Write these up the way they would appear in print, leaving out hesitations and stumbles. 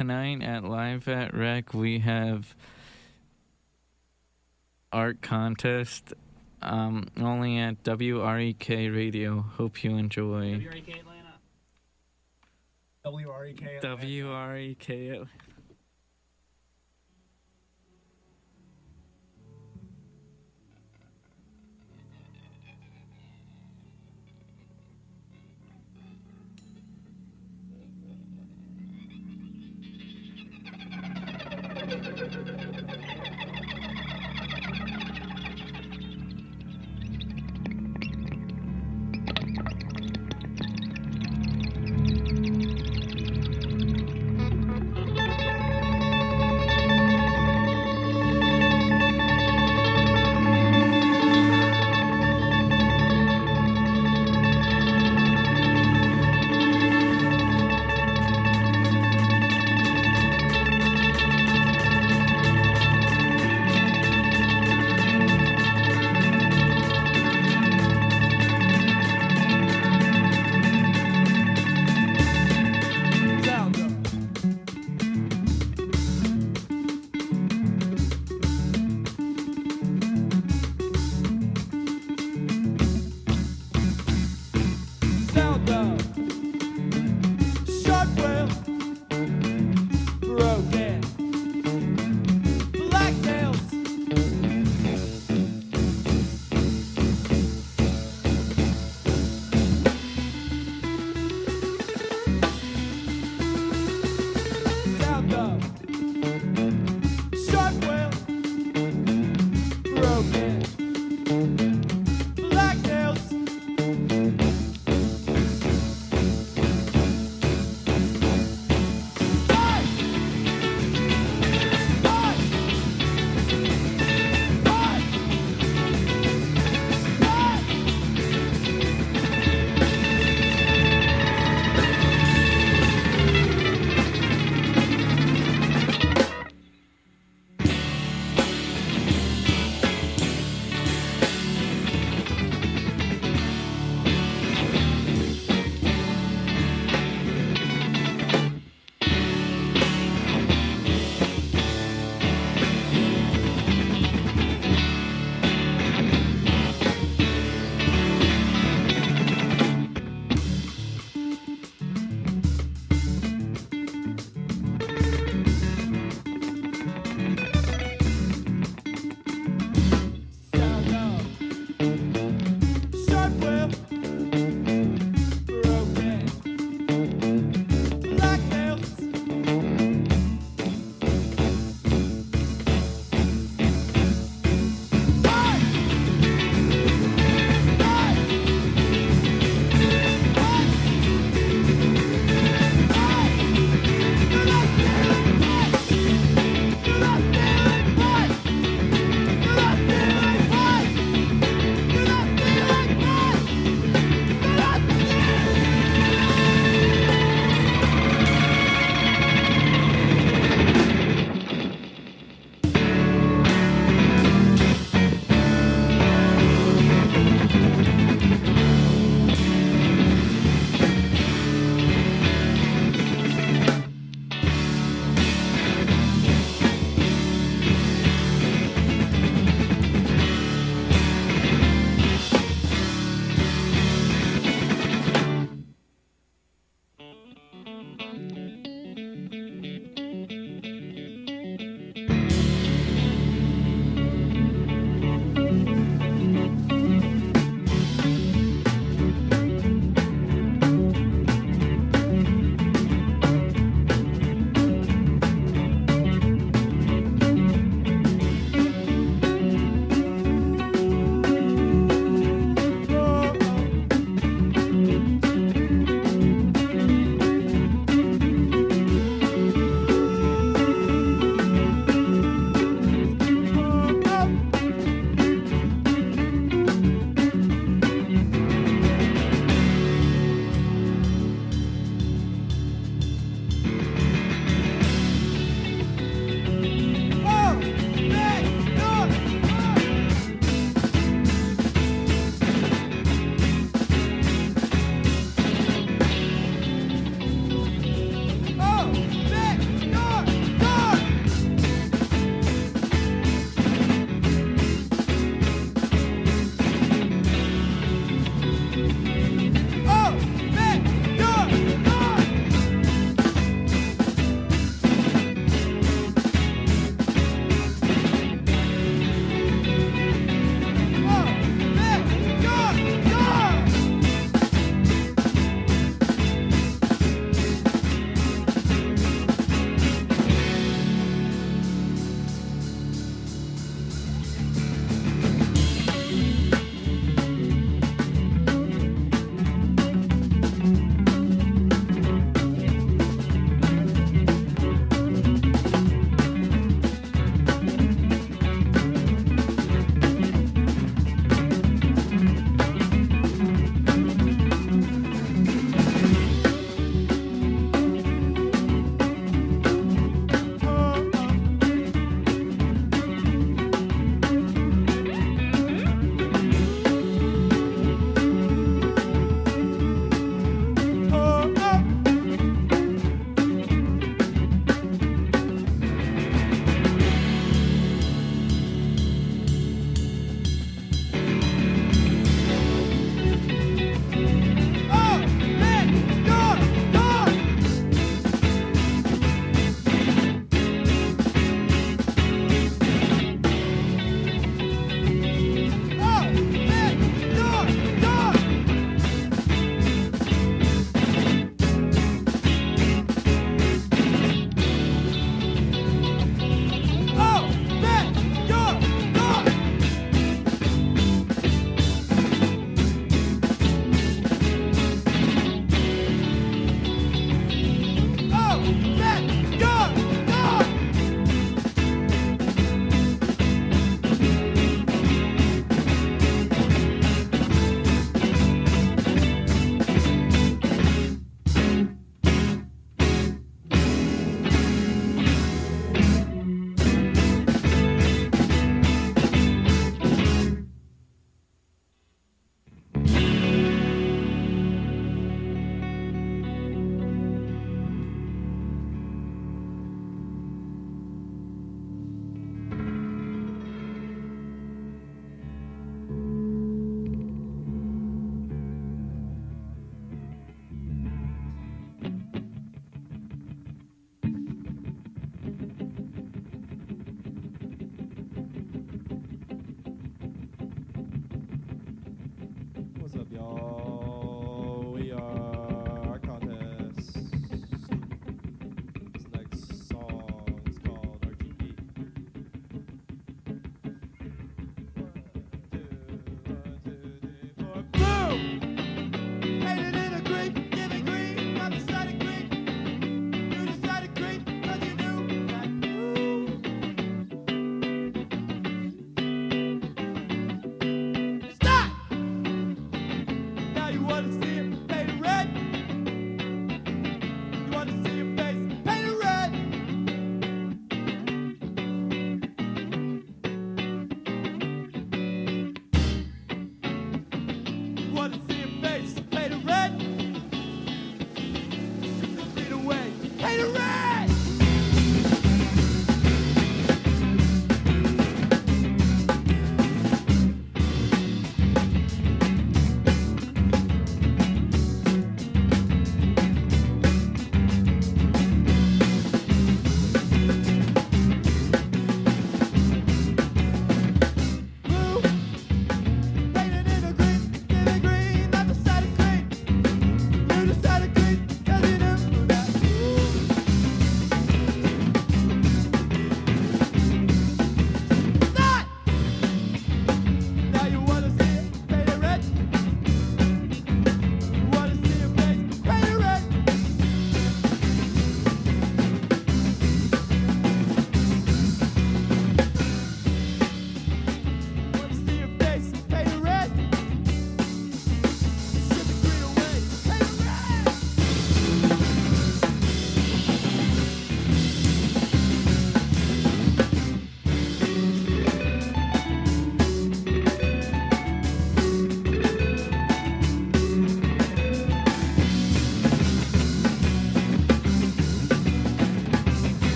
tonight at Live at Wrek, we have art contest only at WREK Radio. Hope you enjoy. WREK Atlanta. WREK Atlanta. WREK Atlanta.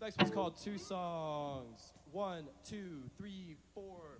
Next one's called Two Songs. 1, 2, 3, 4.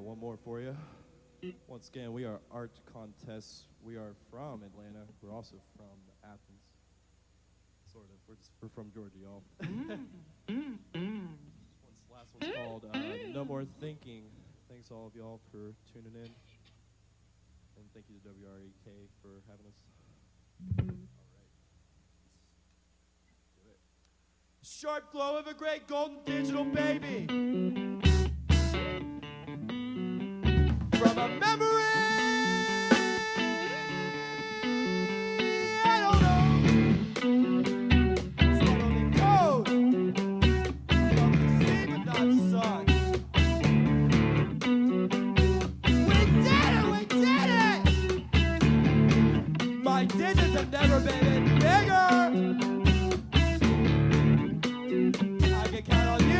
one more for you. Once again, we are Art Contests. We are from Atlanta. We're also from Athens. Sort of. We're from Georgia, y'all. Last one's called No More Thinking. Thanks all of y'all for tuning in. And thank you to WREK for having us. All right. Do it. Sharp glow of a great golden digital baby. From a memory I don't know. Start on the code. From the sea but not sun. We did it! We did it! My digits have never been bigger. I can count on you.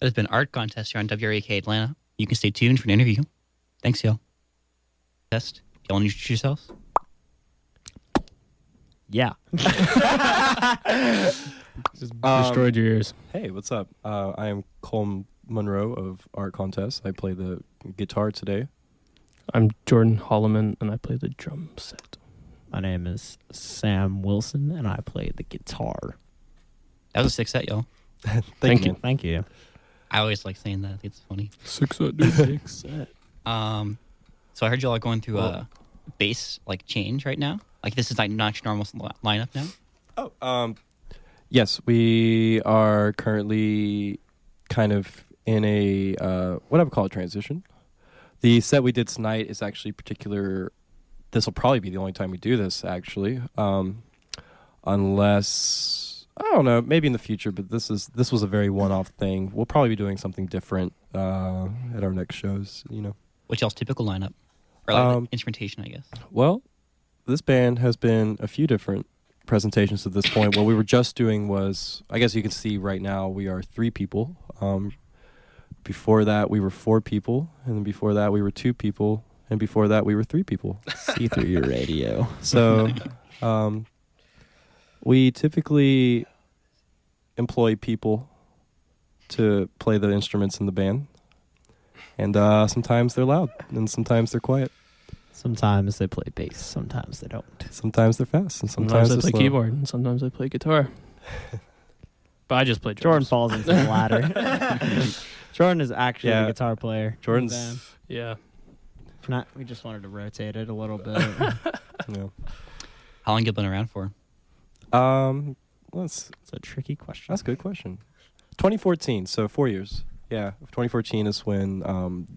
That has been Art Contest here on WREK Atlanta. You can stay tuned for an interview. Thanks, y'all. Test. Y'all want to introduce yourselves? Yeah. Just destroyed your ears. Hey, what's up? I am Cole Monroe of Art Contest. I play the guitar today. I'm Jordan Holloman, and I play the drum set. My name is Sam Wilson, and I play the guitar. That was a sick set, y'all. Thank you. you. Thank you. I always like saying that. It's funny. Six set, dude. Six set. So I heard y'all are going through a bass like change right now. Like this is like not your normal lineup now. Oh, yes, we are currently kind of in a what I would call a transition. The set we did tonight is actually particular. This will probably be the only time we do this, actually, unless I don't know, maybe in the future. But this was a very one-off thing. We'll probably be doing something different at our next shows. You know, What's y'all's typical lineup? Or like instrumentation, I guess. well, this band has been a few different presentations to this point. What we were just doing was, I guess you can see right now, we are 3 people. Before that, we were 4 people, and then before that, we were 2 people, and before that, we were 3 people. See through your radio. So, we typically employ people to play the instruments in the band, and sometimes they're loud, and sometimes they're quiet. Sometimes they play bass, sometimes they don't. Sometimes they're fast, and Sometimes sometimes I they're play slow. keyboard, and sometimes I play guitar. But I just play Jordan drums. falls into the latter. Jordan is actually Yeah. a guitar player. Jordan's- Yeah. We just wanted to rotate it a little bit. Yeah. How long you been around for? Let's. It's a tricky question. That's a good question. 2014, so 4 years. Yeah, 2014 is when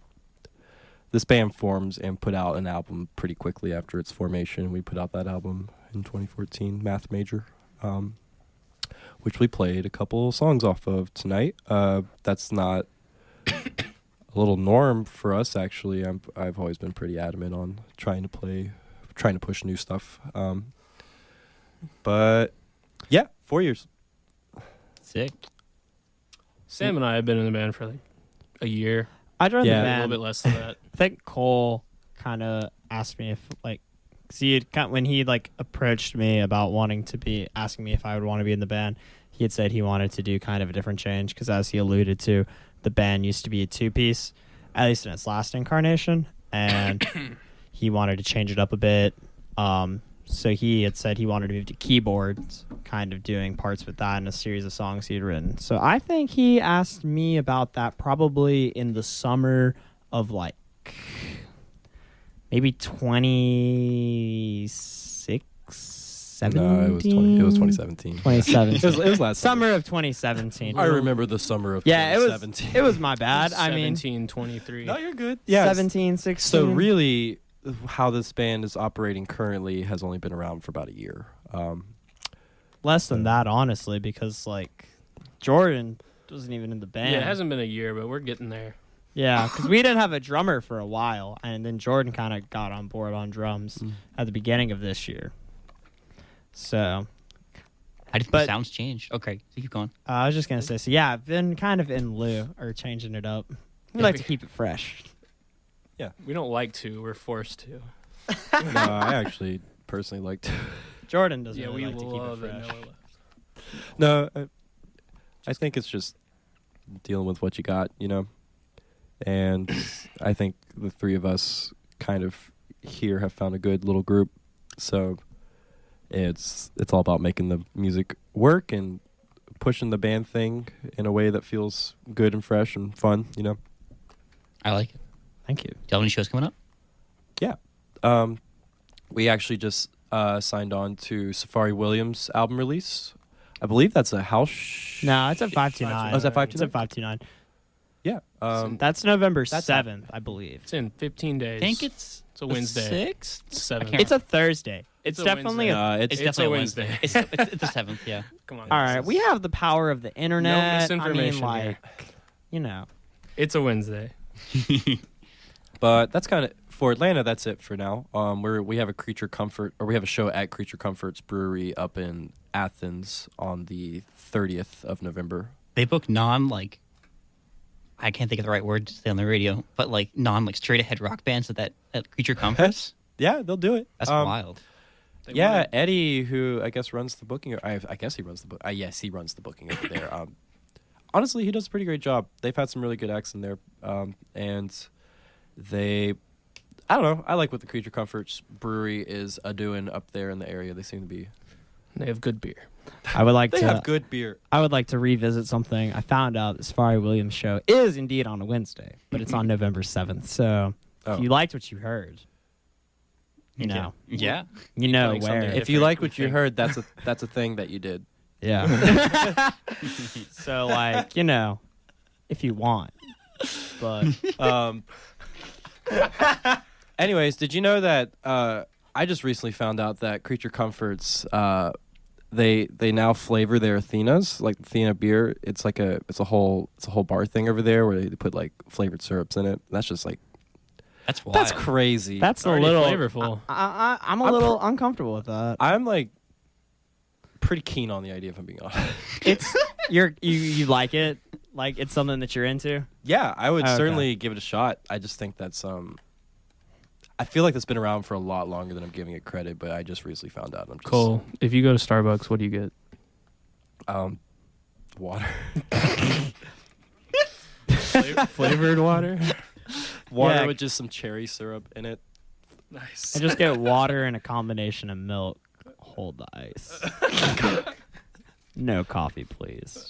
this band forms and put out an album pretty quickly after its formation. We put out that album in 2014, Math Major, which we played a couple songs off of tonight. That's not a little norm for us, actually. I've always been pretty adamant on trying to push new stuff. But yeah, 4 years. Sick. Sam and I have been in the band for like a year. I joined Yeah. the A band. little bit less than that. I think Cole kind of asked me if, like, when he like approached me about asking me if I would want to be in the band, he had said he wanted to do kind of a different change because, as he alluded to, the band used to be a 2-piece, at least in its last incarnation, and he wanted to change it up a bit. So he had said he wanted to move to keyboards, kind of doing parts with that in a series of songs he had written. So I think he asked me about that probably in the summer of like maybe 26, 17? No, it was 2017. 2017. It was last Summer of 2017. I remember the summer of Yeah, 2017. it was my bad. I mean, 17, 23. No, you're good. Yeah. 17, 16. So really, how this band is operating currently has only been around for about a year. Less than that, honestly, because like Jordan wasn't even in the band. Yeah, it hasn't been a year, but we're getting there. Yeah, because we didn't have a drummer for a while, and then Jordan kind of got on board on drums at the beginning of this year. So How do you think the sounds change? Okay, so keep going. I was just gonna say, so yeah, I've been kind of in lieu or changing it up. We like to keep it fresh. We don't like to. We're forced to. No, I actually personally like to. Jordan doesn't Yeah, really we like to keep it love it. fresh. Noah loves No, I think it's just dealing with what you got, you know. And I think the 3 of us kind of here have found a good little group. So it's all about making the music work and pushing the band thing in a way that feels good and fresh and fun, you know. I like it. Thank you. Do you have any shows coming up? Yeah. We actually just signed on to Safari Williams' album release. I believe that's a house. No, it's at 529. Oh, is that 529? It's at 529. Yeah. That's November That's 7th, I believe. It's in 15 days. I think it's a Wednesday. 6th? 7th. It's a Thursday. It's a definitely Wednesday. a. it's It's definitely a a Wednesday. Wednesday. it's the 7th, yeah. Come on. All this right, is- we have the power of the internet. misinformation I mean, here. like, you know. It's a Wednesday. But that's kind of for Atlanta. That's it for now. We have a show at Creature Comforts Brewery up in Athens on the 30th of November. They book non like I can't think of the right word to say on the radio, but like like straight ahead rock bands at Creature Comforts. Yeah, they'll do it. That's wild. Yeah, Eddie, who I guess runs the booking. I guess he runs the book. Yes, he runs the booking over there. Honestly, he does a pretty great job. They've had some really good acts in there, and they. I don't know. I like what the Creature Comforts Brewery is doing up there in the area. They seem to be. They have good beer. I would like They to have good beer. I would like to revisit something. I found out the Safari Williams show is indeed on a Wednesday, but it's on November 7th. So if you liked what you heard, you know, Yeah. you know playing where. something If you different, like we what you think. heard, that's a thing that you did. Yeah. So like, you know, if you want. But Anyways, did you know that I just recently found out that Creature Comforts they now flavor their Athenas, like Athena beer. It's like a whole bar thing over there where they put like flavored syrups in it. That's just like That's wild. that's crazy. that's a Already little flavorful. I'm a little uncomfortable with that. I'm like pretty keen on the idea, if I'm being honest. It's you like it? Like it's something that you're into? Yeah, I would Okay. certainly give it a shot. I just think that's I feel like it's been around for a lot longer than I'm giving it credit, but I just recently found out. I'm just Cole, if you go to Starbucks, what do you get? Water. Flavored water. Water Yeah. with just some cherry syrup in it. Nice. I just get water and a combination of milk. Hold the ice. No coffee, please.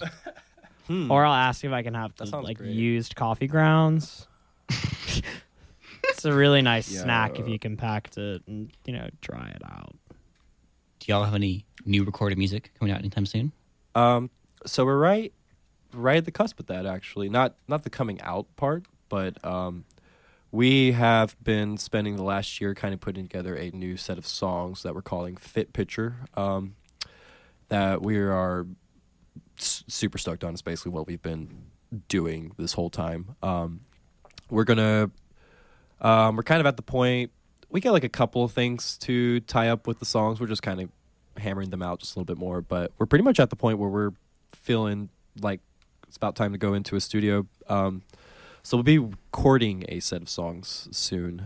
Or I'll ask if I can have That the, sounds like great. used coffee grounds. It's a really nice Yeah. snack if you compact it and dry it out. Do y'all have any new recorded music coming out anytime soon? So we're right at the cusp of that, actually. Not the coming out part, but we have been spending the last year kind of putting together a new set of songs that we're calling Fit Picture. That we are super stoked on. It's basically what we've been doing this whole time. We're kind of at the point, we got like a couple of things to tie up with the songs. We're just kind of hammering them out just a little bit more, but we're pretty much at the point where we're feeling like it's about time to go into a studio. So we'll be recording a set of songs soon.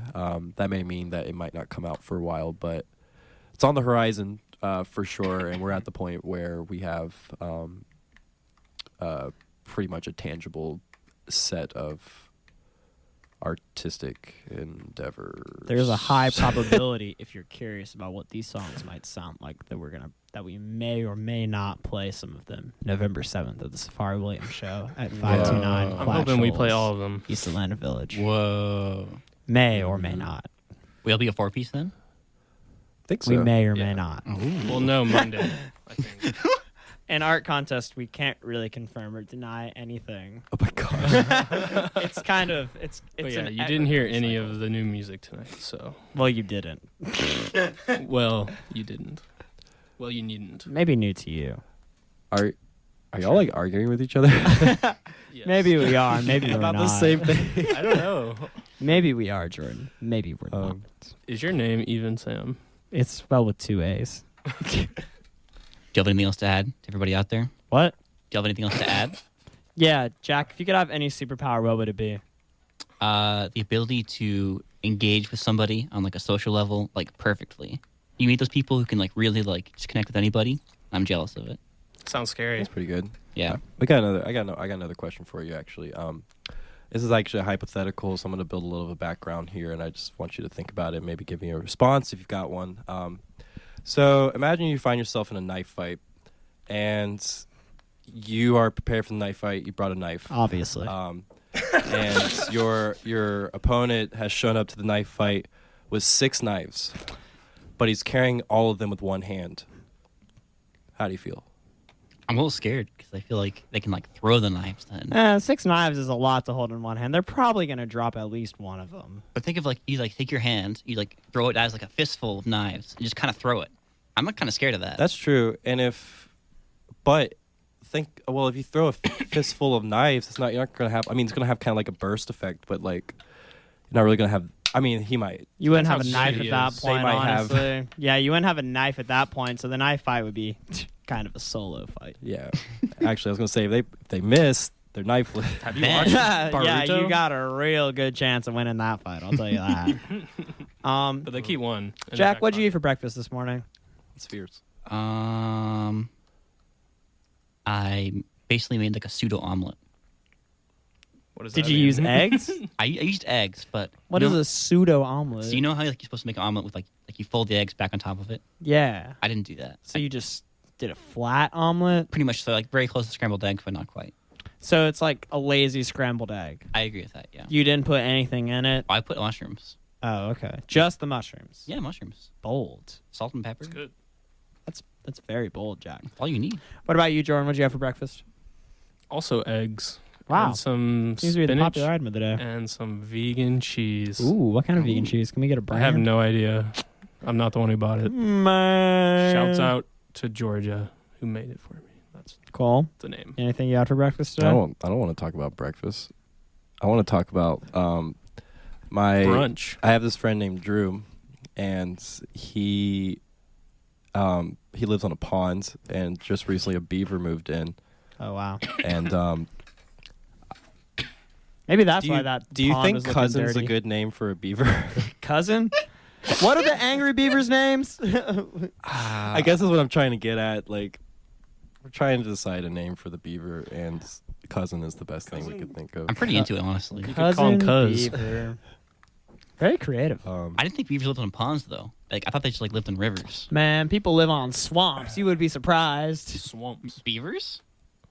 That may mean that it might not come out for a while, but it's on the horizon for sure. And we're at the point where we have pretty much a tangible set of artistic endeavors. There's a high probability, if you're curious about what these songs might sound like, that we may or may not play some of them November 7th at the Safari Williams show at 529 I'm Flat hoping we play Shoals, all of them. East Atlanta Village. Whoa. May or may not. Will it be a 4-piece then? think so. We may or Yeah. may not. We'll know Monday, I think. In art contest, we can't really confirm or deny anything. Oh my god. It's kind of it's. But yeah, an you didn't hear ever any cycle. of the new music tonight, so. Well, you didn't. Well, you didn't. Well, you needn't. Maybe new to you. Are y'all like arguing with each other Yes. Maybe we are. Maybe we're about not. the same thing? I don't know. Maybe we are, Jordan. Maybe we're not. Is your name even Sam? It's spelled with 2 A's. Do you have anything else to add to everybody out there? What? Do you have anything else to add? Yeah, Jack. If you could have any superpower, what would it be? The ability to engage with somebody on like a social level, like perfectly. You meet those people who can like really like just connect with anybody. I'm jealous of it. Sounds scary. That's pretty good. Yeah. We got another. I got another question for you actually. This is actually a hypothetical, so I'm going to build a little of a background here, and I just want you to think about it. Maybe give me a response if you've got one. So imagine you find yourself in a knife fight, and you are prepared for the knife fight. You brought a knife. Obviously. And your opponent has shown up to the knife fight with 6 knives, but he's carrying all of them with one hand. How do you feel? I'm a little scared because I feel like they can like throw the knives then. 6 knives is a lot to hold in one hand. They're probably going to drop at least one of them. But think of like you like take your hand, you like throw it as like a fistful of knives, and just kind of throw it. I'm kind of scared of that. That's true. And if you throw a fistful of knives, you're not gonna have. I mean, it's gonna have kind of like a burst effect, but like, you're not really gonna have. I mean, he might. You wouldn't have a Depends knife how at shitty that he is. They point, might have. honestly. Yeah, you wouldn't have a knife at that point, so the knife fight would be kind of a solo fight. Yeah. Actually, I was gonna say if they miss, They're knifeless. Have you Man. watched Yeah, Burrito? you got a real good chance of winning that fight. I'll tell you that. But they keep one. in the Jack, back what'd you eat pocket. for breakfast this morning? It's fierce. I basically made like a pseudo omelet. What does Did that you mean? use eggs? I used eggs, but What you is know- a pseudo omelet? So you know how like you're supposed to make an omelet with like you fold the eggs back on top of it? Yeah. I didn't do that. So you just did a flat omelet. Pretty much so like very close to scrambled eggs, but not quite. So it's like a lazy scrambled egg. I agree with that. Yeah. You didn't put anything in it. I put mushrooms. Oh, okay. Just the mushrooms. Yeah, mushrooms, Bold. salt and pepper. It's good. That's very bold, Jack. All you need. What about you, Jordan? What'd you have for breakfast? Also eggs. Wow. And some Seems to be the spinach popular item of the day. and some vegan cheese. Ooh, what kind of vegan cheese? Can we get a I brand? have no idea. I'm not the one who bought it. Man. Shouts out to Georgia who made it for me. That's Cool. the name. Anything you had for breakfast I today? don't want to talk about breakfast. I want to talk about my Brunch. I have this friend named Drew, and he lives on a pond, and just recently a beaver moved in, Oh, wow. and Maybe that's do why you, that do you pond think was looking cousin's dirty. a good name for a beaver? Cousin? What are the angry beavers' names? I guess that's what I'm trying to get at. Like, we're trying to decide a name for the beaver, and cousin is the best thing we could think of. I'm pretty into it, honestly. You could call him Cuz. beaver. Very creative. I didn't think beavers lived on ponds though. Like I thought they just like lived in rivers. Man, people live on swamps. You would be surprised. Swamps. Beavers?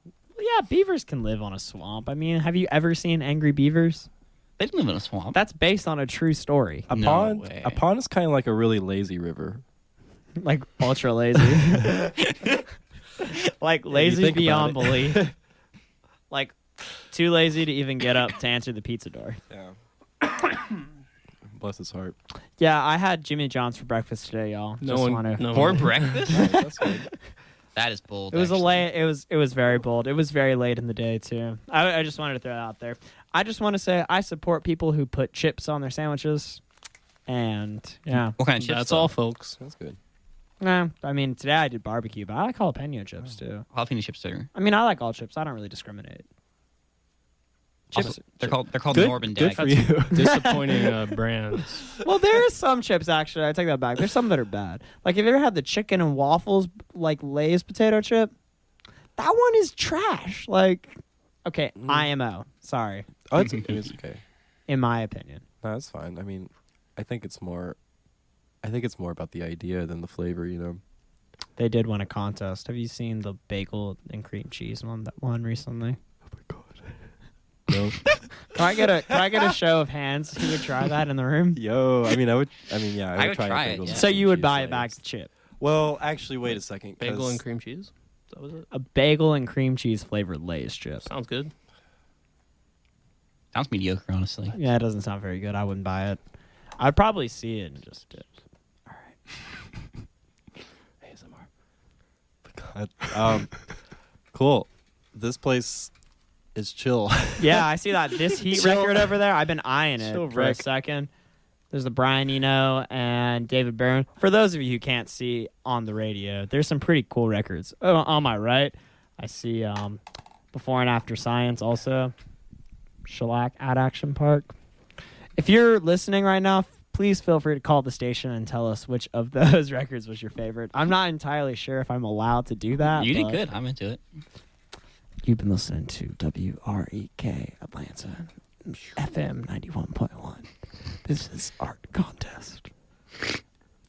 Yeah, beavers can live on a swamp. I mean, have you ever seen angry beavers? They didn't live in a swamp. That's based on a true story. A No pond. way. A pond is kind of like a really lazy river. Like ultra lazy. Like lazy think beyond about it. belief. Like too lazy to even get up to answer the pizza door. Yeah. Bless his heart. Yeah, I had Jimmy John's for breakfast today, y'all. No Just one. wanna- No For one. breakfast? That's good. That is bold. It was actually. it was very bold. It was very late in the day too. I just wanted to throw that out there. I just want to say I support people who put chips on their sandwiches. And yeah. What kind of chips? That's though? all, folks. That's good. Nah, I mean today I did barbecue, but I like jalapeno chips too. Jalapeno chips are. I mean I like all chips. I don't really discriminate. Chips. Also, they're called Good, Norman good Dag. for you. Disappointing brands. Well, there are some chips actually. I take that back. There's some that are bad. Like, have you ever had the chicken and waffles like Lay's potato chip? That one is trash. Like, okay, IMO. Sorry, Oh, it's okay. in my opinion. No, that's fine. I mean, I think it's more about the idea than the flavor. You know. They did win a contest. Have you seen the bagel and cream cheese one that won recently? Oh my god. No. Can I get a show of hands who would try that in the room? Yo, I mean, yeah, I would would try try a it, bagel yeah. and So cream you would cheese buy a bag slice. of chip. Well, actually, wait a second. Bagel 'cause and cream cheese. That was it. A bagel and cream cheese flavored Lay's chip. Sounds good. Sounds mediocre, honestly. Yeah, it doesn't sound very good. I wouldn't buy it. I'd probably see it and just dip. All right. ASMR. God. Cool. This place is chill. Yeah, I see that. This Heat Chill. record over there, I've been eyeing it Chill for a wreck. second. There's the Brian Eno and David Byrne. For those of you who can't see on the radio, there's some pretty cool records. Oh, on my right, I see Before and After Science also. Shellac at Action Park. If you're listening right now, please feel free to call the station and tell us which of those records was your favorite. I'm not entirely sure if I'm allowed to do that. You did but good. I'm into it. You've been listening to WREK Atlanta, FM 91.1. This is Art Contest.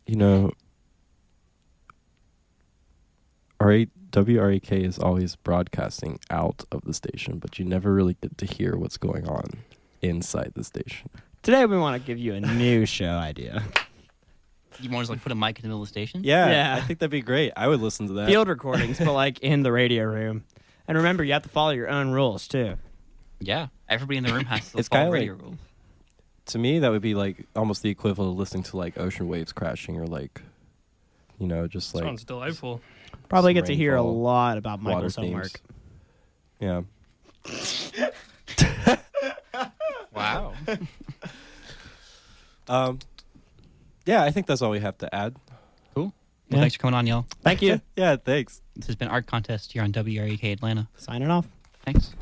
You know, WREK is always broadcasting out of the station, but you never really get to hear what's going on inside the station. Today we want to give you a new show idea. You want to like put a mic in the middle of the station? Yeah. I think that'd be great. I would listen to that. Field recordings, but like in the radio room. And remember, you have to follow your own rules too. Yeah. Everybody in the room has to It's follow kinda radio like- rules. To me, that would be like almost the equivalent of listening to like ocean waves crashing or like, you know, just like Sounds delightful. Probably Some get to hear a rainfall, lot about water Michael's homework. themes. Yeah. Wow. Yeah, I think that's all we have to add. Cool. Well, Yeah. thanks for coming on, y'all. Thank you. Yeah, thanks. This has been Art Contest here on WREK Atlanta. Signing off. Thanks.